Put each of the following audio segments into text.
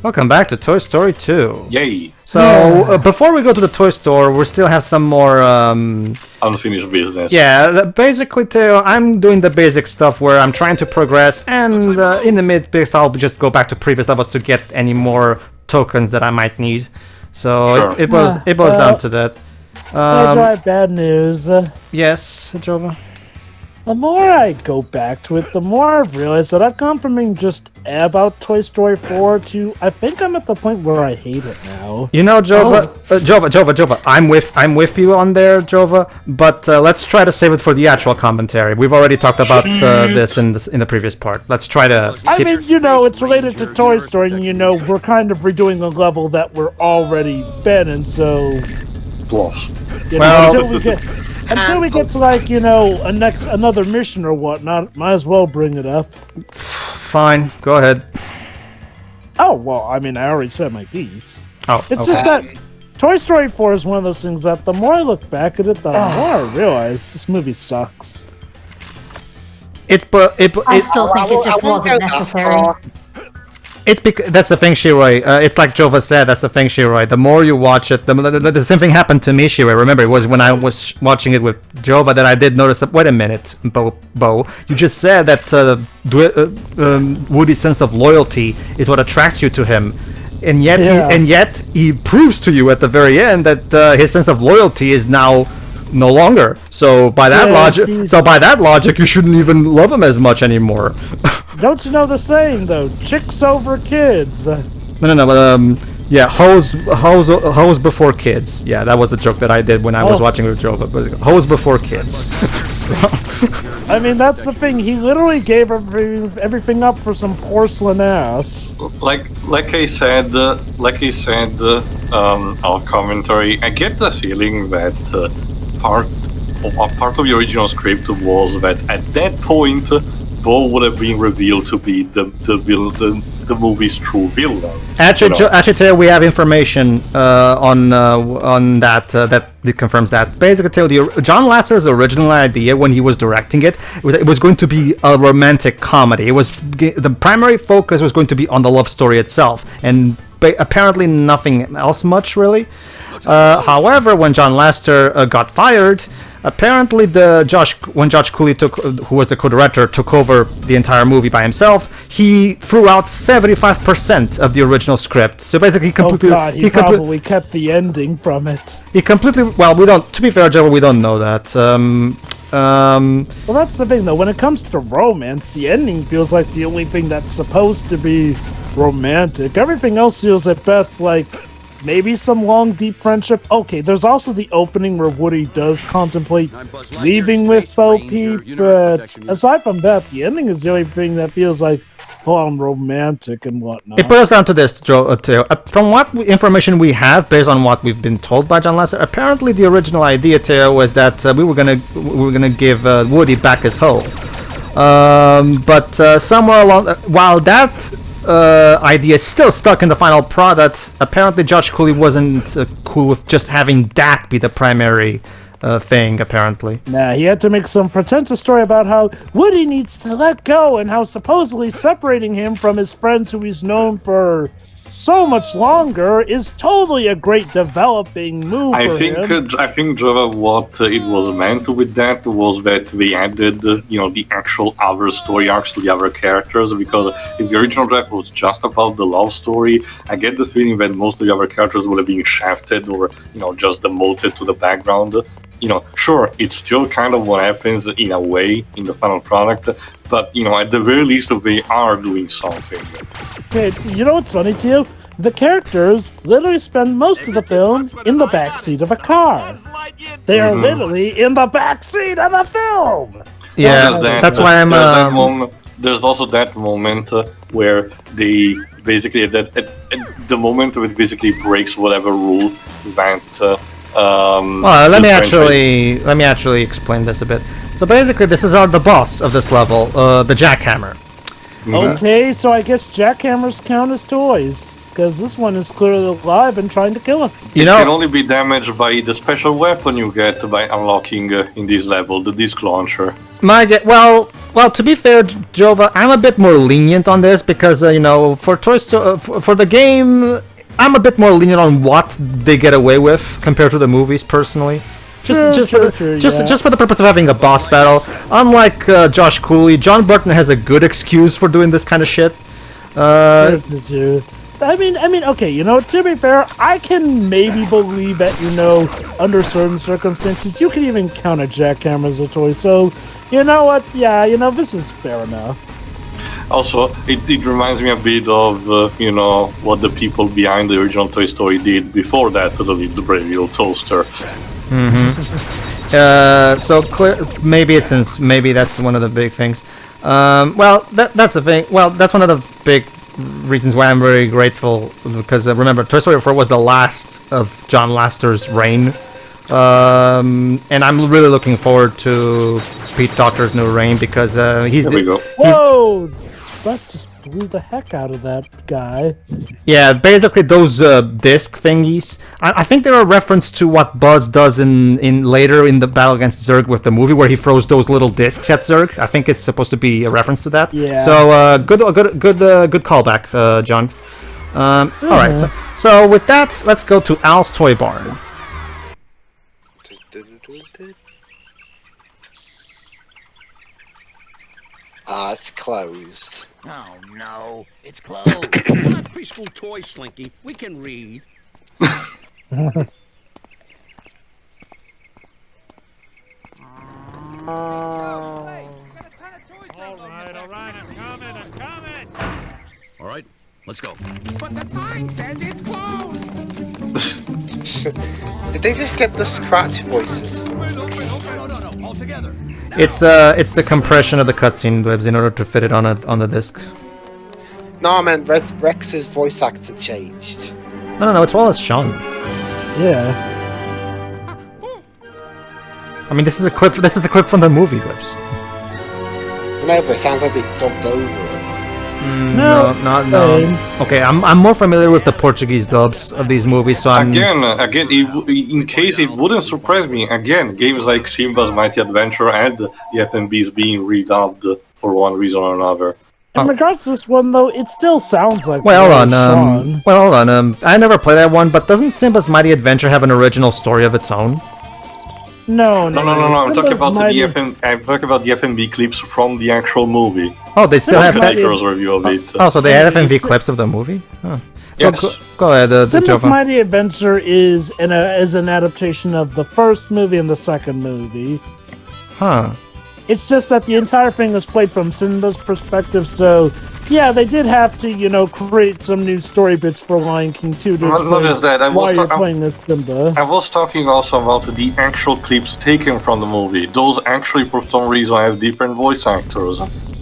Welcome back to Toy Story 2. Yay! So, before we go to the toy store, we still have some more... Unfinished business. Yeah, basically, Theo, I'm doing the basic stuff where I'm trying to progress, and in the mid-bits I'll just go back to previous levels to get any more tokens that I might need. So, Sure. it boils down to that. Pedro, I have bad news. Yes, Jova? The more I go back to it, the more I've realized that I've gone from being just about Toy Story 4 to I think I'm at the point where I hate it now. You know, Jova, Jova, I'm with you on there, Jova. But let's try to save it for the actual commentary. We've already talked about this in the previous part. Let's try to. I mean, you know, it's related to Toy Story, and you know, we're kind of redoing a level that we're already been in, so. Plus. You know, Well- until we get to like, you know, another mission or whatnot, might as well bring it up. Fine, go ahead. Oh well, I mean, I already said my piece. Oh, It's okay. just that Toy Story 4 is one of those things that the more I look back at it, the more I realize this movie sucks. I still think it just wasn't necessary. It's because that's the thing, Shiroi. It's like Jova said. That's the thing, Shiroi. The more you watch it, the same thing happened to me, Shiroi. Remember, it was when I was watching it with Jova that I did notice that. Wait a minute, Bo. You just said that Woody's sense of loyalty is what attracts you to him, and yet he proves to you at the very end that his sense of loyalty is now no longer. So by that logic, you shouldn't even love him as much anymore. Don't you know the saying though? Chicks over kids. No. Yeah, hoes before kids. Yeah, that was the joke that I did when I was watching with Joe. But hoes before kids. So. I mean, that's the thing. He literally gave everything up for some porcelain ass. Like I said, our commentary. I get the feeling that part of the original script was that at that point, Bo would have been revealed to be the movie's true villain. Actually, Teo, we have information on that that confirms that. Basically, Teo, John Lasseter's original idea when he was directing it was going to be a romantic comedy. It was the primary focus was going to be on the love story itself, and apparently nothing else much really. However, when John Lasseter got fired, apparently when Josh Cooley who was the co-director, took over the entire movie by himself, he threw out 75% of the original script. So basically, he probably kept the ending from it. He completely. Well, we don't. To be fair, Joe, we don't know that. Well, that's the thing, though. When it comes to romance, the ending feels like the only thing that's supposed to be romantic. Everything else feels at best like maybe some long, deep friendship. Okay, there's also the opening where Woody does contemplate leaving with Bo Peep, but aside from that, the ending is the only thing that feels like full-on romantic and whatnot. It boils down to this, Joe. From what information we have, based on what we've been told by John Lasseter, apparently the original idea, Theo, was that we were gonna give Woody back his hoe. But somewhere along, while that idea is still stuck in the final product, apparently Josh Cooley wasn't cool with just having that be the primary thing, apparently. Nah, he had to make some pretentious story about how Woody needs to let go and how supposedly separating him from his friends who he's known for so much longer is totally a great developing move for him. I think, Java, what it was meant with that was that they added, the actual other story arcs to the other characters, because if the original draft was just about the love story, I get the feeling that most of the other characters would have been shafted or, just demoted to the background. Sure, it's still kind of what happens in a way in the final product, but, at the very least, they are doing something. Okay, you know what's funny, too? The characters literally spend most of the film in the backseat of a car. They are literally in the backseat of a film! Yeah, that's why I'm... There's also that moment where they basically, at the moment where it basically breaks whatever rule that... let me actually explain this a bit. So basically, this is the boss of this level, the Jackhammer. Okay, so I guess jackhammers count as toys, because this one is clearly alive and trying to kill us. It can only be damaged by the special weapon you get by unlocking in this level, the disc launcher. Well, to be fair, Jova, I'm a bit more lenient on this because for Toy Story, for the game, I'm a bit more lenient on what they get away with compared to the movies, personally. Just for the purpose of having a boss battle. Unlike Josh Cooley, John Burton has a good excuse for doing this kind of shit. I mean, okay, to be fair, I can maybe believe that, under certain circumstances, you can even count a jackhammer as a toy, so, you know what, yeah, this is fair enough. Also, it reminds me a bit of, what the people behind the original Toy Story did before that to the Brave Little Toaster. Maybe that's one of the big things. That's the thing. Well, that's one of the big reasons why I'm very grateful, because remember, Toy Story 4 was the last of John Lasseter's reign, and I'm really looking forward to Pete Docter's new reign because he's. There we go. Whoa! Buzz just blew the heck out of that guy. Yeah, basically those disc thingies. I think they're a reference to what Buzz does in later in the battle against Zurg with the movie, where he throws those little discs at Zurg. I think it's supposed to be a reference to that. Yeah. So good callback, John. All right. So with that, let's go to Al's Toy Barn. It's closed. Oh no, it's closed. We're not preschool toy, Slinky. We can read. Alright, I'm coming. All right, let's go. But the sign says it's closed. Did they just get the scratch voices? No, all together. It's the compression of the cutscene webs in order to fit it on the disc. No, I meant Rex's voice actor changed. No, it's Wallace Shawn. Yeah. I mean, this is a clip from the movie, Lips. No, but it sounds like they dubbed over it. No. Okay, I'm more familiar with the Portuguese dubs of these movies, so I'm... Again, in case it wouldn't surprise me, again, games like Simba's Mighty Adventure and the FMVs being redubbed for one reason or another. In regards to this one, though, it still sounds like... Hold on, I never played that one, but doesn't Simba's Mighty Adventure have an original story of its own? No. I'm talking about the FMV clips from the actual movie. Oh, they still have that. Baker's review of it. Oh, so they had FMV clips of the movie? Huh. Yes. Go ahead, Simba's Jova. Mighty Adventure is an adaptation of the first movie and the second movie. Huh. It's just that the entire thing was played from Simba's perspective, so yeah, they did have to, create some new story bits for Lion King 2 to Not just that, while you're playing as Simba. I was talking also about the actual clips taken from the movie. Those actually, for some reason, have different voice actors.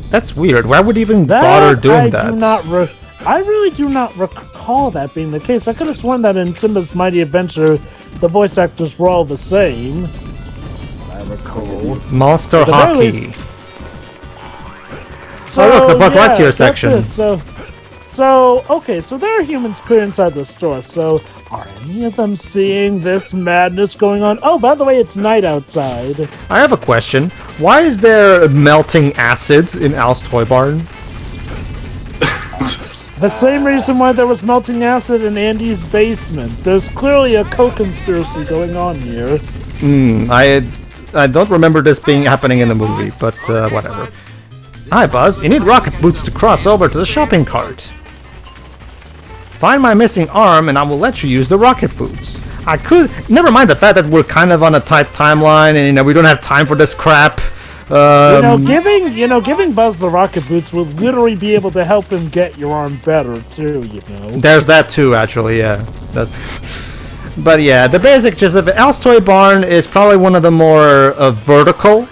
That's weird. Why would even bother doing that? I really do not recall that being the case. I could have sworn that in Simba's Mighty Adventure, the voice actors were all the same. I recall. Monster Hockey. So, look, the Buzz Lightyear section. Okay, so there are humans clear inside the store, so are any of them seeing this madness going on? Oh, by the way, it's night outside. I have a question. Why is there melting acid in Al's Toy Barn? The same reason why there was melting acid in Andy's basement. There's clearly a co-conspiracy going on here. I don't remember this happening in the movie, but whatever. Hi, Buzz. You need rocket boots to cross over to the shopping cart. Find my missing arm, and I will let you use the rocket boots. Never mind the fact that we're kind of on a tight timeline, and we don't have time for this crap. Giving Buzz the rocket boots will literally be able to help him get your arm better too. There's that too, actually. Yeah, that's. But yeah, the basic gist of it. Al's Toy Barn is probably one of the more vertical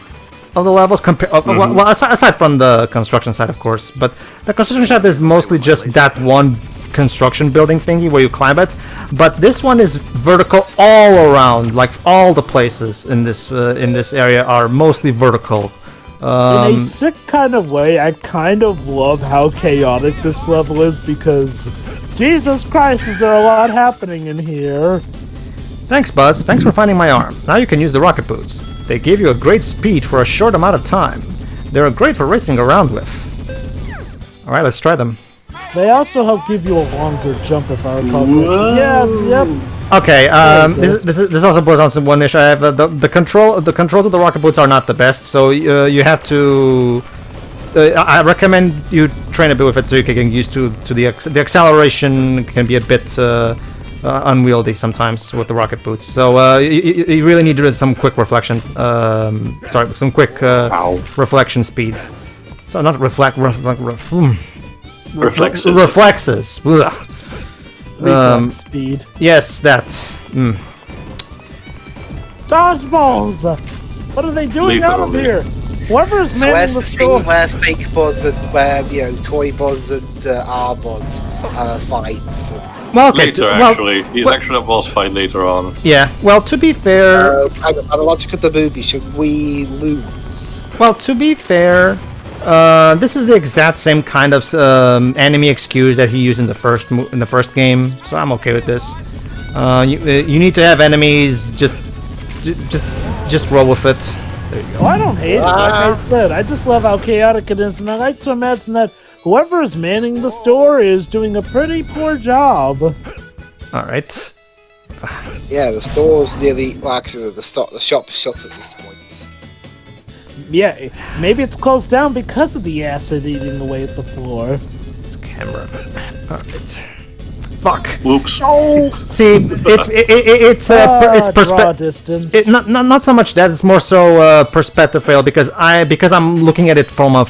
of the levels, well, aside from the construction side, of course. But the construction side is mostly just that one construction building thingy where you climb it. But this one is vertical all around, like all the places in this area are mostly vertical. In a sick kind of way, I kind of love how chaotic this level is because, Jesus Christ, is there a lot happening in here. Thanks, Buzz. Thanks for finding my arm. Now you can use the rocket boots. They give you a great speed for a short amount of time. They're great for racing around with. Alright, let's try them. They also help give you a longer jump, if I recall correctly. Yeah, yep. Okay, this also boils down to one issue. I have the controls of the rocket boots are not the best, so you have to. I recommend you train a bit with it so you can get used to the acceleration can be a bit unwieldy sometimes with the rocket boots. So you really need to do some quick reflection. Some quick reflection speed. So not reflexes. Reflex speed. Yes, that. Dodgeballs! What are they doing out of here? Whoever's So manning where's the the store. scene where fake Buzz and where toy Buzz and R Buzz fights? Well, okay. Later, actually. He's actually a boss fight later on. Yeah. Well, to be fair. By the logic of the movie, should we lose? Well, to be fair, this is the exact same kind of enemy excuse that he used in the first game, so I'm okay with this. You need to have enemies. Just roll with it. There you go. Oh, I don't hate it. Like I said, I just love how chaotic it is, and I like to imagine that whoever is manning the store is doing a pretty poor job. All right. Yeah, the store's nearly. Well, actually, the shop's shut at this point. Yeah, maybe it's closed down because of the acid eating away at the floor. This camera. All right. Fuck. Oops. Oh, See, it's draw perspective. distance. Not so much that. It's more so perspective fail because I'm looking at it from a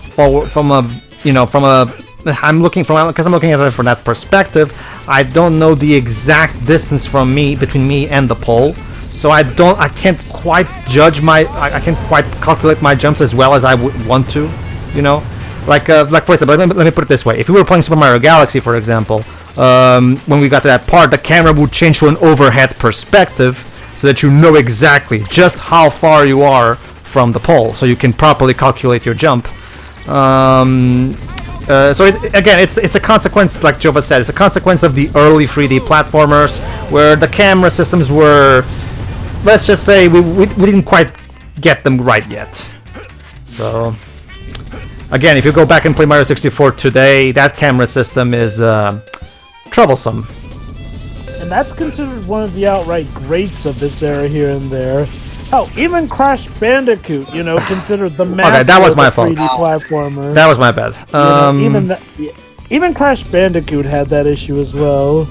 I'm looking at it from that perspective. I don't know the exact distance between me and the pole. So I can't quite I can't quite calculate my jumps as well as I would want to, like for example, let me put it this way: if we were playing Super Mario Galaxy, for example, when we got to that part, the camera would change to an overhead perspective, so that you know exactly just how far you are from the pole, so you can properly calculate your jump. So it's a consequence, like Jova said, it's a consequence of the early 3D platformers, where the camera systems were. Let's just say we didn't quite get them right yet. So, again, if you go back and play Mario 64 today, that camera system is troublesome. And that's considered one of the outright greats of this era here and there. Oh, even Crash Bandicoot, considered the master that was my of the fault. 3D platformer. That was my bad. Even Crash Bandicoot had that issue as well.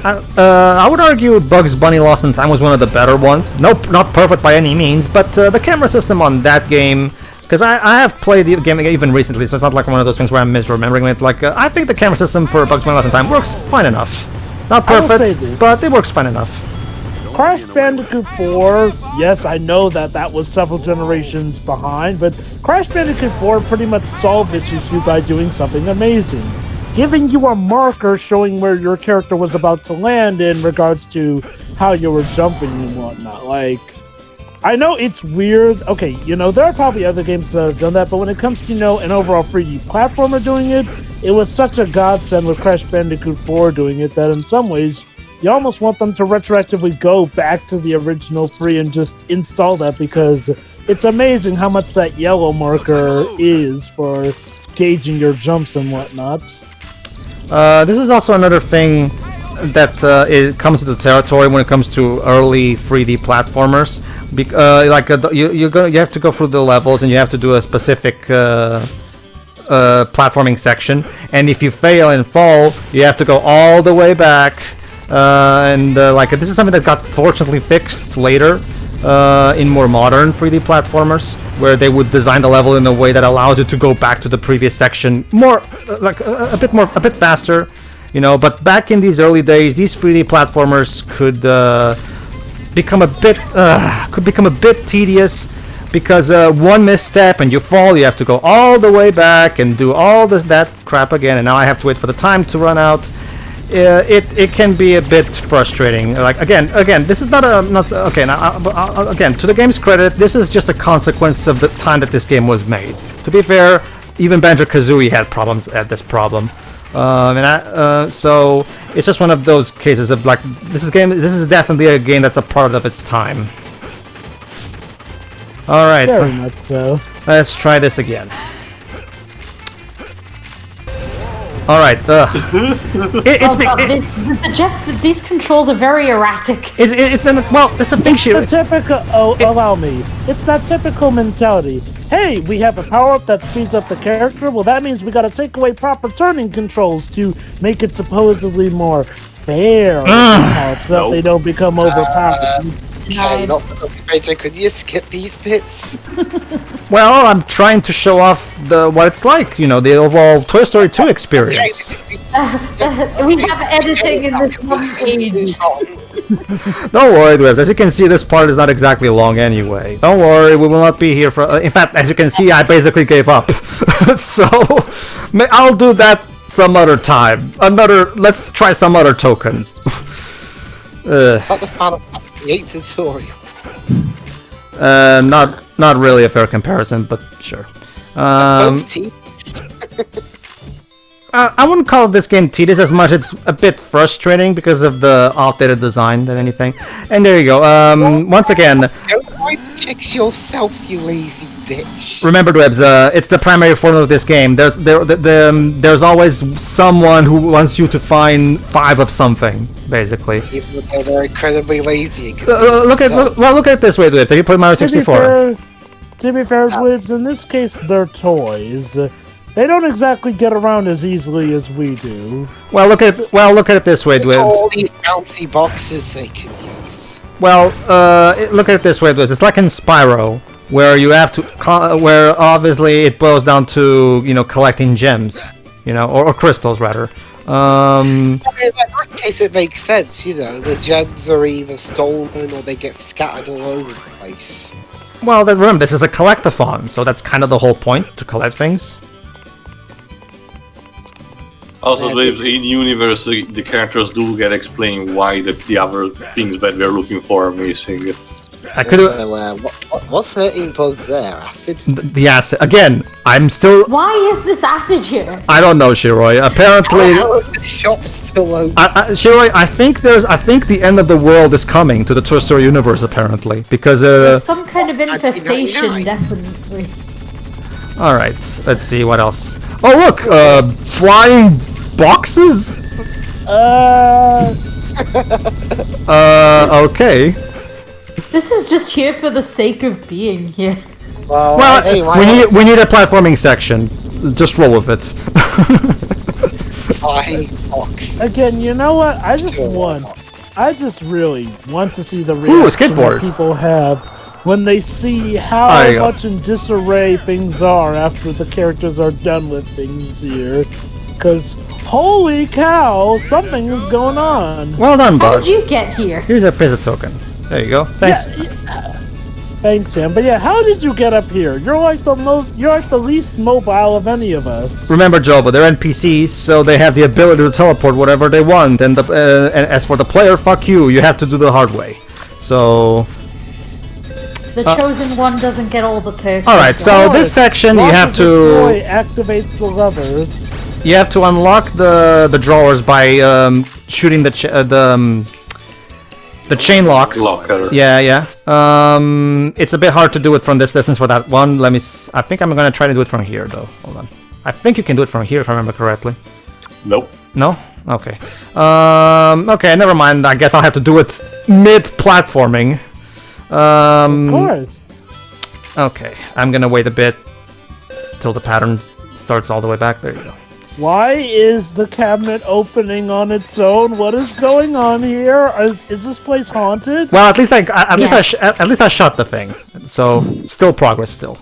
I would argue Bugs Bunny Lost in Time was one of the better ones. Nope, not perfect by any means, but the camera system on that game, because I have played the game even recently, so it's not like one of those things where I'm misremembering it. Like, I think the camera system for Bugs Bunny Lost in Time works fine enough. Not perfect, but it works fine enough. Crash Bandicoot 4, yes, I know that was several generations behind, but Crash Bandicoot 4 pretty much solved this issue by doing something amazing. Giving you a marker showing where your character was about to land in regards to how you were jumping and whatnot. Like, I know it's weird. Okay, there are probably other games that have done that, but when it comes to, an overall 3D platformer doing it, it was such a godsend with Crash Bandicoot 4 doing it that in some ways, you almost want them to retroactively go back to the original 3 and just install that, because it's amazing how much that yellow marker is for gauging your jumps and whatnot. This is also another thing that comes to the territory when it comes to early 3D platformers. You have to go through the levels and you have to do a specific platforming section. And if you fail and fall, you have to go all the way back. This is something that got fortunately fixed later in more modern 3D platformers, where they would design the level in a way that allows you to go back to the previous section more, a bit faster, But back in these early days, these 3D platformers could become a bit tedious, because one misstep and you fall. You have to go all the way back and do all that crap again, and now I have to wait for the time to run out. It can be a bit frustrating. Like again, this is not okay. Now, again, to the game's credit, this is just a consequence of the time that this game was made. To be fair, even Banjo-Kazooie had problems at this problem, so it's just one of those cases of like this is definitely a game that's a product of its time. All right, Very much so. let's try this again. All right. It's Oh, God, Jeff, these controls are very erratic. well, that's a thing, It's Shiro. the typical. Allow me. It's that typical mentality. Hey, we have a power-up that speeds up the character. Well, that means we got to take away proper turning controls to make it supposedly more fair, so that they don't become overpowered. Okay, not Pedro, could you skip these bits? Well, I'm trying to show off what it's like, you know, the overall Toy Story 2 experience. We have editing in this one page. Don't worry, Dwebs. As you can see, this part is not exactly long anyway. Don't worry, we will not be here for... in fact, as you can see, I basically gave up. So, I'll do that some other time. Let's try some other token. Not the Final Fantasy 8 tutorial. Not really a fair comparison, but sure. Both teams. I wouldn't call this game tedious as much. It's a bit frustrating because of the outdated design than anything. And there you go. Once again, Don't write the checks yourself, you lazy bitch. remember, Dwebs, it's the primary formula of this game. There's always someone who wants you to find 5 of something, basically. Even though they're incredibly lazy. Look at it this way, Dwebs. Have you played Mario 64? To be fair, Wibbs, in this case, they're toys. They don't exactly get around as easily as we do. Well, look at it this way, Dwebs. All these bouncy boxes they can use. Well, look at it this way, Dwebs. It's like in Spyro, where you have to, where obviously it boils down to, you know, collecting gems, you know, or crystals rather. I mean, in that case, it makes sense. You know, the gems are either stolen or they get scattered all over the place. Well, then remember, this is a collectathon, so that's kind of the whole point, to collect things. Also, in universe, the characters do get explained why the other things that they're looking for are missing. I could have... So, what's hurting Buzz there? Acid? The acid. Again, I'm still... Why is this acid here? I don't know, Shiroi. Apparently... How is the shop still open? Shiroi, I think the end of the world is coming to the Toy Story universe, apparently. Because, There's some kind of infestation, 1999. definitely. Alright, let's see what else. Oh, look! Flying boxes? Okay. This is just here for the sake of being here. Well, hey, we need a platforming section. Just roll with it. box. Again, you know what? I just really want to see the reaction skateboard. that people have when they see There how you go. much in disarray things are after the characters are done with things here. Because, holy cow, something is going on. Well done, How Buzz. did you get here? Here's a prison token. There you go. Thanks. Thanks, Sam. But yeah, how did you get up here? You're like the least mobile of any of us. Remember, Jova, they're NPCs, so they have the ability to teleport whatever they want. And and as for the player, fuck you. You have to do the hard way. So... The chosen one doesn't get all the perks. Alright, so course. this section you Lock have of to... Destroy activates the levers. You have to unlock the drawers by shooting the chain locks. Locker. Yeah. It's a bit hard to do it from this distance for that one. Let me. I think I'm gonna try to do it from here though. Hold on. I think you can do it from here if I remember correctly. Nope. No? Okay. Okay. Never mind. I guess I'll have to do it mid-platforming. Of course. Okay. I'm gonna wait a bit till the pattern starts all the way back. There you go. Why is the cabinet opening on its own? What is going on here? Is this place haunted? Well, at least at Yes. least I shot the thing. So still progress. Still.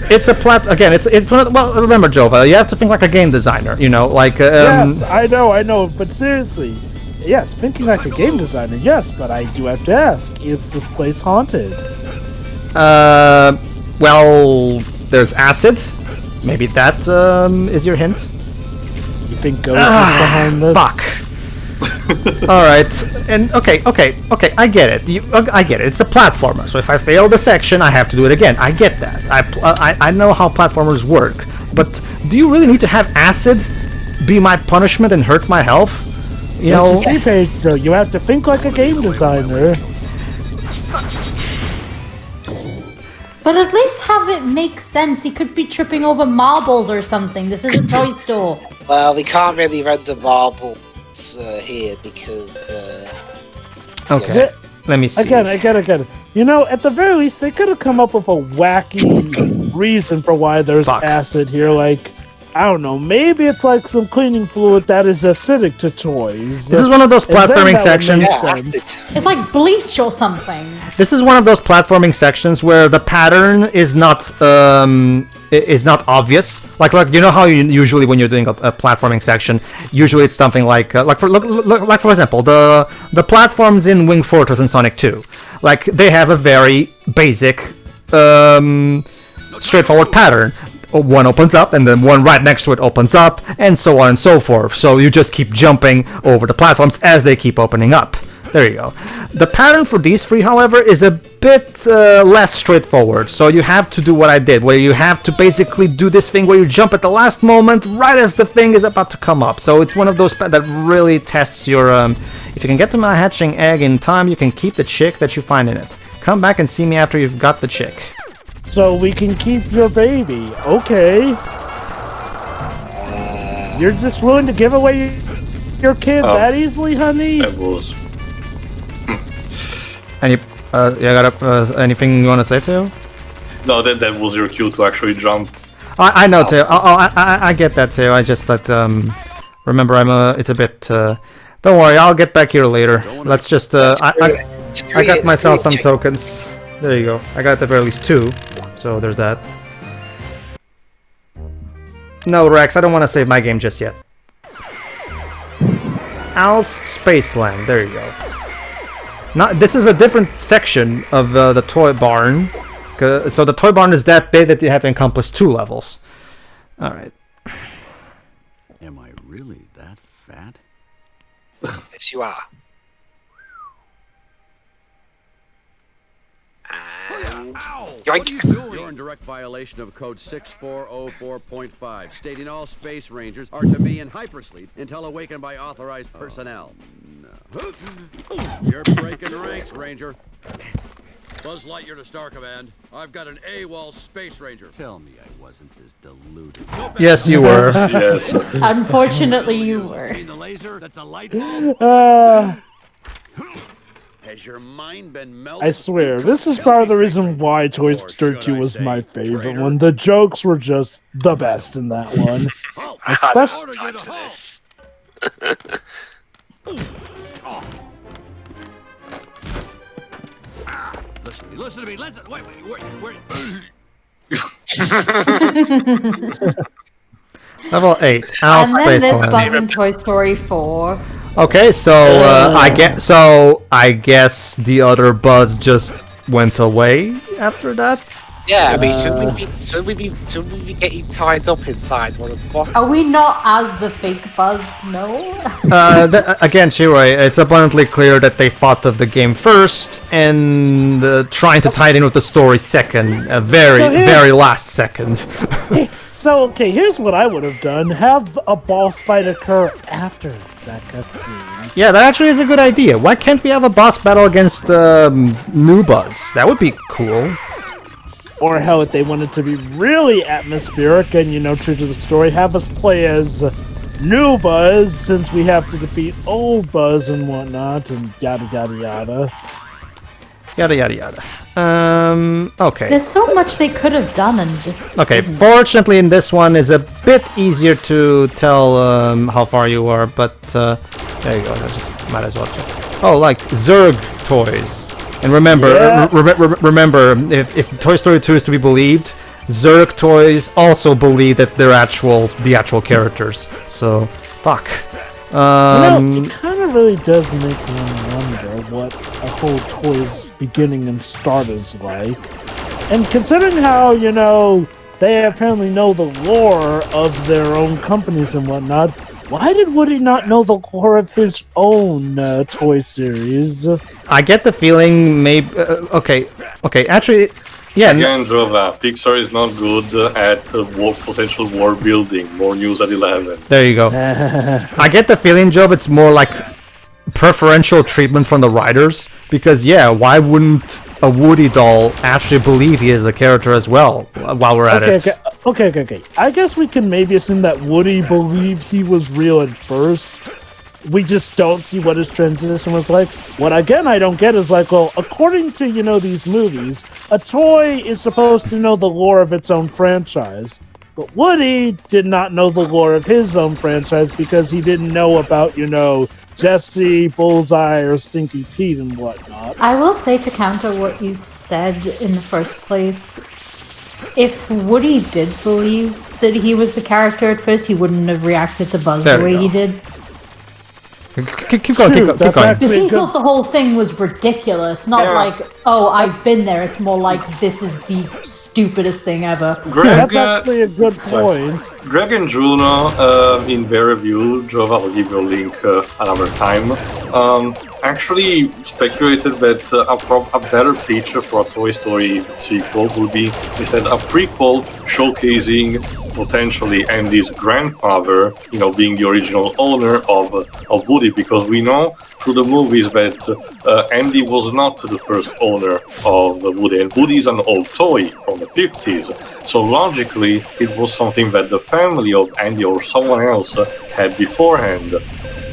It's a again. It's well. Remember, Jova, you have to think like a game designer. You know, like. Yes, I know. But seriously, yes, thinking like a game designer, yes. But I do have to ask: is this place haunted? Well, there's acid. Maybe that is your hint. You think ghosts is behind this? Fuck. All right, and okay. I get it. I get it. It's a platformer. So if I fail the section, I have to do it again. I get that. I know how platformers work. But do you really need to have acid be my punishment and hurt my health? You know. See, Pedro, you have to think like a game designer. But at least have it make sense. He could be tripping over marbles or something. This is a toy store. Well, we can't really rent the marbles here because. Okay. Let me see. Again. You know, at the very least, they could have come up with a wacky reason for why there's acid here. Like, I don't know, maybe it's like some cleaning fluid that is acidic to toys. This is one of those platforming sections. It's like bleach or something. This is one of those platforming sections where the pattern is not obvious. Like you know how usually when you're doing a platforming section, usually it's something like for example the platforms in Wing Fortress and Sonic 2, like they have a very basic straightforward pattern. One opens up and then one right next to it opens up, and so on and so forth. So you just keep jumping over the platforms as they keep opening up. There you go. The pattern for these three, however, is a bit less straightforward. So you have to do what I did, where you have to basically do this thing where you jump at the last moment, right as the thing is about to come up. So it's one of those that really tests your... if you can get to my hatching egg in time, you can keep the chick that you find in it. Come back and see me after you've got the chick. So we can keep your baby. Okay. You're just willing to give away your kid that easily, honey? That was... Anything you want to say, Teo? No, that was your cue to actually jump. I know, Teo. I get that, Teo. I just thought, remember, it's a bit, don't worry, I'll get back here later. Let's just, I got myself some tokens. There you go. I got at the very least 2, so there's that. No, Rex, I don't want to save my game just yet. Al's Spaceland, there you go. This is a different section of the toy barn. So the toy barn is that big that you have to encompass 2 levels. Alright. Am I really that fat? Yes, you are. And... What are you doing? You're in direct violation of Code 6404.5, stating all Space Rangers are to be in hypersleep until awakened by authorized personnel. No. You're breaking ranks, Ranger. Buzz Lightyear to Star Command. I've got an AWOL Space Ranger. Tell me I wasn't this deluded. Yes, you were. Yes. Unfortunately, you were. The laser, that's a light bulb. Has your mind been melted? I swear, this is part of the reason why Toy Story 2 was my favorite one. The jokes were just the best in that one. Especially Time for this. Listen to me. Wait. Level 8. And then there's Spaceland. Buzz in Toy Story 4. Okay, so I guess the other Buzz just went away after that. Yeah, I mean, should we be getting tied up inside one of the boxes? Are we not as the fake Buzz? No. Again, Shiroi, it's abundantly clear that they thought of the game first and trying to tie it in with the story second, very last second. So, okay, here's what I would have done. Have a boss fight occur after that cutscene. Yeah, that actually is a good idea. Why can't we have a boss battle against New Buzz? That would be cool. Or hell, if they wanted to be really atmospheric and, true to the story, have us play as New Buzz, since we have to defeat Old Buzz and whatnot, and yada yada yada. Yada yada yada. Okay. There's so much they could have done and just... Okay, didn't. fortunately in this one is a bit easier to tell how far you are, but there you go, might as well check. Oh, like Zurg toys. And remember, remember, if Toy Story 2 is to be believed, Zurg toys also believe that they're the actual characters. So, fuck. It kind of really does make one wonder what a whole toy's beginning and start is like. And considering how, they apparently know the lore of their own companies and whatnot, why did Woody not know the lore of his own toy series? I get the feeling maybe... okay, actually... Yeah, again, Drova, Pixar is not good at potential war building. More news at 11. There you go. I get the feeling, Job, it's more like preferential treatment from the writers, Because yeah, why wouldn't a Woody doll actually believe he is the character as well? While we're at it. Okay. I guess we can maybe assume that Woody believed he was real at first. We just don't see what his transition was like. What again I don't get is like, well, according to these movies, a toy is supposed to know the lore of its own franchise. But Woody did not know the lore of his own franchise because he didn't know about, Jesse, Bullseye, or Stinky Pete and whatnot. I will say, to counter what you said in the first place, if Woody did believe that he was the character at first, he wouldn't have reacted to Buzz the way he did. Keep going. Because he thought the whole thing was ridiculous, not like, oh, I've been there. It's more like, this is the stupidest thing ever. That's actually a good point. Greg and Juno, in their review, Jova, I'll give you a link another time, actually speculated that a better feature for a Toy Story sequel would be instead a prequel showcasing potentially Andy's grandfather, being the original owner of Woody, because we know through the movies that Andy was not the first owner of Woody, and Woody is an old toy from the 50s. So logically, it was something that the family of Andy or someone else had beforehand.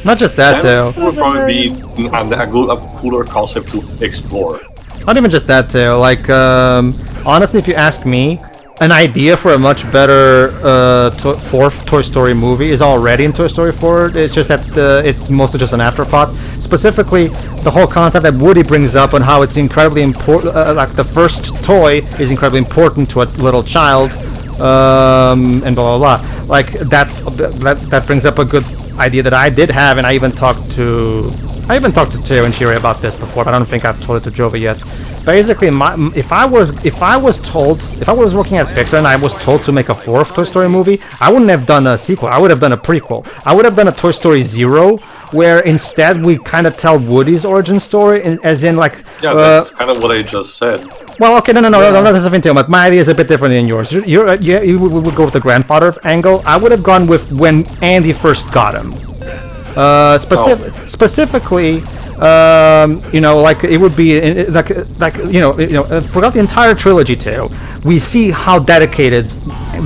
Not just that, That would probably be a cooler concept to explore. Not even just that, too. Like, honestly, if you ask me, an idea for a much better fourth Toy Story movie is already in Toy Story 4. It's just that it's mostly just an afterthought. Specifically, the whole concept that Woody brings up on how it's incredibly important, like the first toy is incredibly important to a little child, and blah blah blah. Like that brings up a good idea that I did have, and I even talked to Teo and Shiri about this before, but I don't think I've told it to Jova yet. Basically, if I was working at Pixar and I was told to make a fourth Toy Story movie, I wouldn't have done a sequel. I would have done a prequel. I would have done a Toy Story 0, where instead we kind of tell Woody's origin story, as in like. Yeah, that's kind of what I just said. Well, okay, no, that's the thing too. But my idea is a bit different than yours. You would go with the grandfather angle. I would have gone with when Andy first got him. Specifically, like it would be throughout the entire trilogy too, we see how dedicated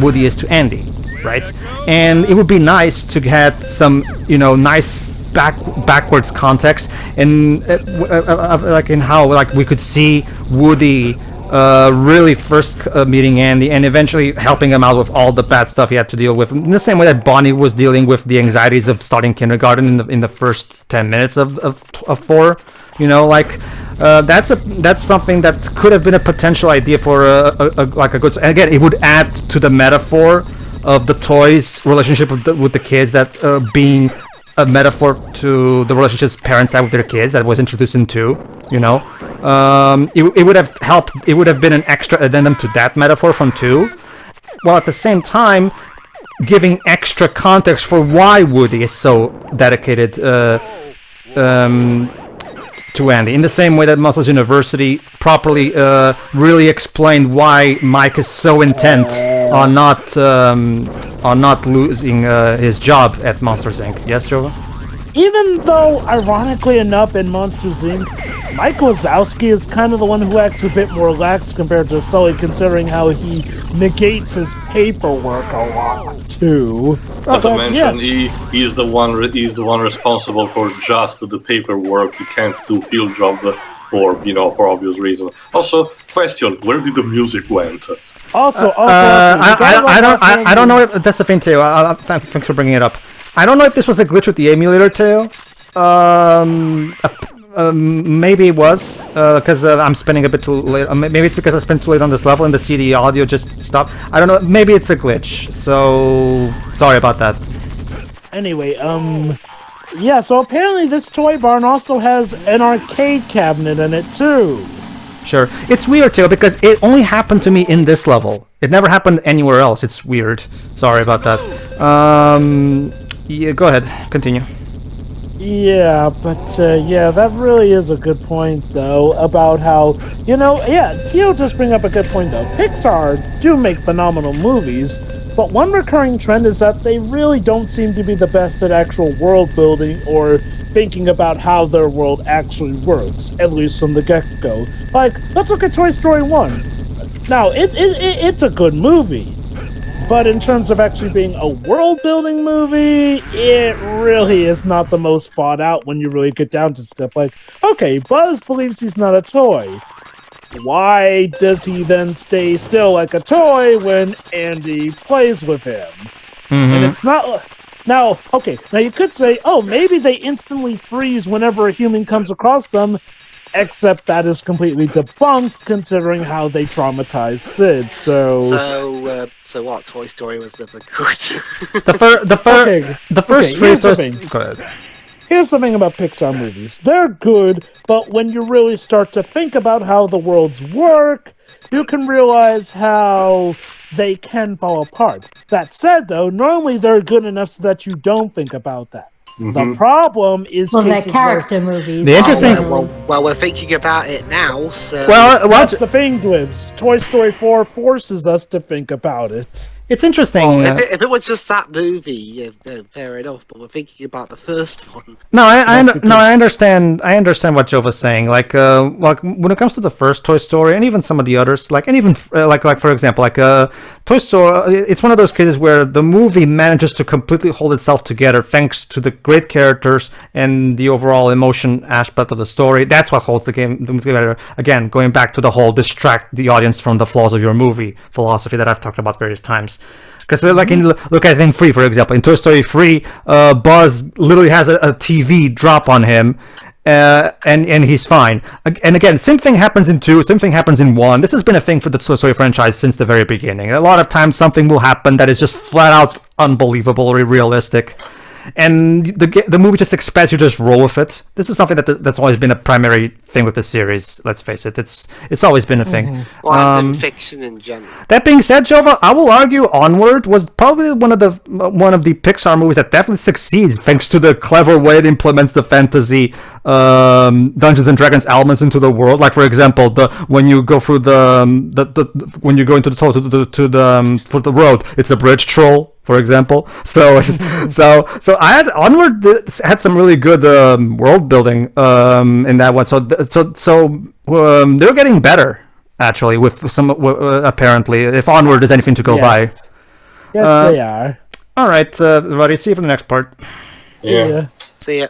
Woody is to Andy, right? And it would be nice to get some, nice backwards context in like in how like we could see Woody really first meeting Andy and eventually helping him out with all the bad stuff he had to deal with, in the same way that Bonnie was dealing with the anxieties of starting kindergarten in the first 10 minutes of 4. That's something that could have been a potential idea for a good. And again, it would add to the metaphor of the toys relationship with the kids, that being a metaphor to the relationships parents have with their kids that was introduced in 2, it would have helped. It would have been an extra addendum to that metaphor from 2, while at the same time giving extra context for why Woody is so dedicated to Andy. In the same way that Muscles University properly really explained why Mike is so intent on not losing his job at Monsters Inc. Yes, Jova? Even though, ironically enough, in Monsters Inc., Mike Wazowski is kind of the one who acts a bit more lax compared to Sully, considering how he negates his paperwork a lot too. Not to mention, he's the one responsible for just the paperwork. He can't do field job for obvious reasons. Also, question: where did the music went? I don't know if that's the thing too. Thanks for bringing it up. I don't know if this was a glitch with the emulator too. Maybe it was because I'm spinning a bit too late. Maybe it's because I spent too late on this level and the CD audio just stopped. I don't know. Maybe it's a glitch. So sorry about that. Anyway, yeah. So apparently this toy barn also has an arcade cabinet in it too. Sure. It's weird too because it only happened to me in this level. It never happened anywhere else. It's weird. Sorry about that. Yeah, go ahead. Continue. Yeah, but yeah, that really is a good point though about how, Tio just bring up a good point though. Pixar do make phenomenal movies, But one recurring trend is that they really don't seem to be the best at actual world building or thinking about how their world actually works, at least from the get-go. Like, let's look at Toy Story 1. Now, it's a good movie, but in terms of actually being a world-building movie, it really is not the most thought out when you really get down to stuff. Like, okay, Buzz believes he's not a toy. Why does he then stay still like a toy when Andy plays with him? And it's not... Now, okay, now you could say, oh, maybe they instantly freeze whenever a human comes across them, except that is completely debunked considering how they traumatized Sid, So what? Toy Story was never good. The first three... Go ahead. Here's the thing about Pixar movies. They're good, but when you really start to think about how the worlds work, you can realize how they can fall apart. That said, though, normally they're good enough so that you don't think about that. The problem is they're character movies. The interesting... Well, we're thinking about it now, so... Well, that's the thing, Glibs. Toy Story 4 forces us to think about it. It's interesting. If it was just that movie, fair enough. But we're thinking about the first one. No, I understand. I understand what Jova's saying. Like when it comes to the first Toy Story, and even some of the others, like for example, Toy Story. It's one of those cases where the movie manages to completely hold itself together thanks to the great characters and the overall emotion aspect of the story. That's what holds the movie together. Again, going back to the whole distract the audience from the flaws of your movie philosophy that I've talked about various times. Because look at thing 3, for example. In Toy Story 3, Buzz literally has a TV drop on him, and he's fine. And again, same thing happens in 2, same thing happens in 1. This has been a thing for the Toy Story franchise since the very beginning. A lot of times something will happen that is just flat out unbelievable or realistic. And the movie just expects you to just roll with it. This is something that's always been a primary thing with the series. Let's face it, it's always been a thing. Well, fiction in general. That being said, Jova, I will argue Onward was probably one of the Pixar movies that definitely succeeds thanks to the clever way it implements the fantasy Dungeons and Dragons elements into the world. Like, for example, when you go through when you go into for the road, it's a bridge troll. For example, so Onward had some really good world building in that one. So they're getting better actually with some apparently. If Onward is anything to go by, yes, they are. All right, everybody. See you for the next part. See ya.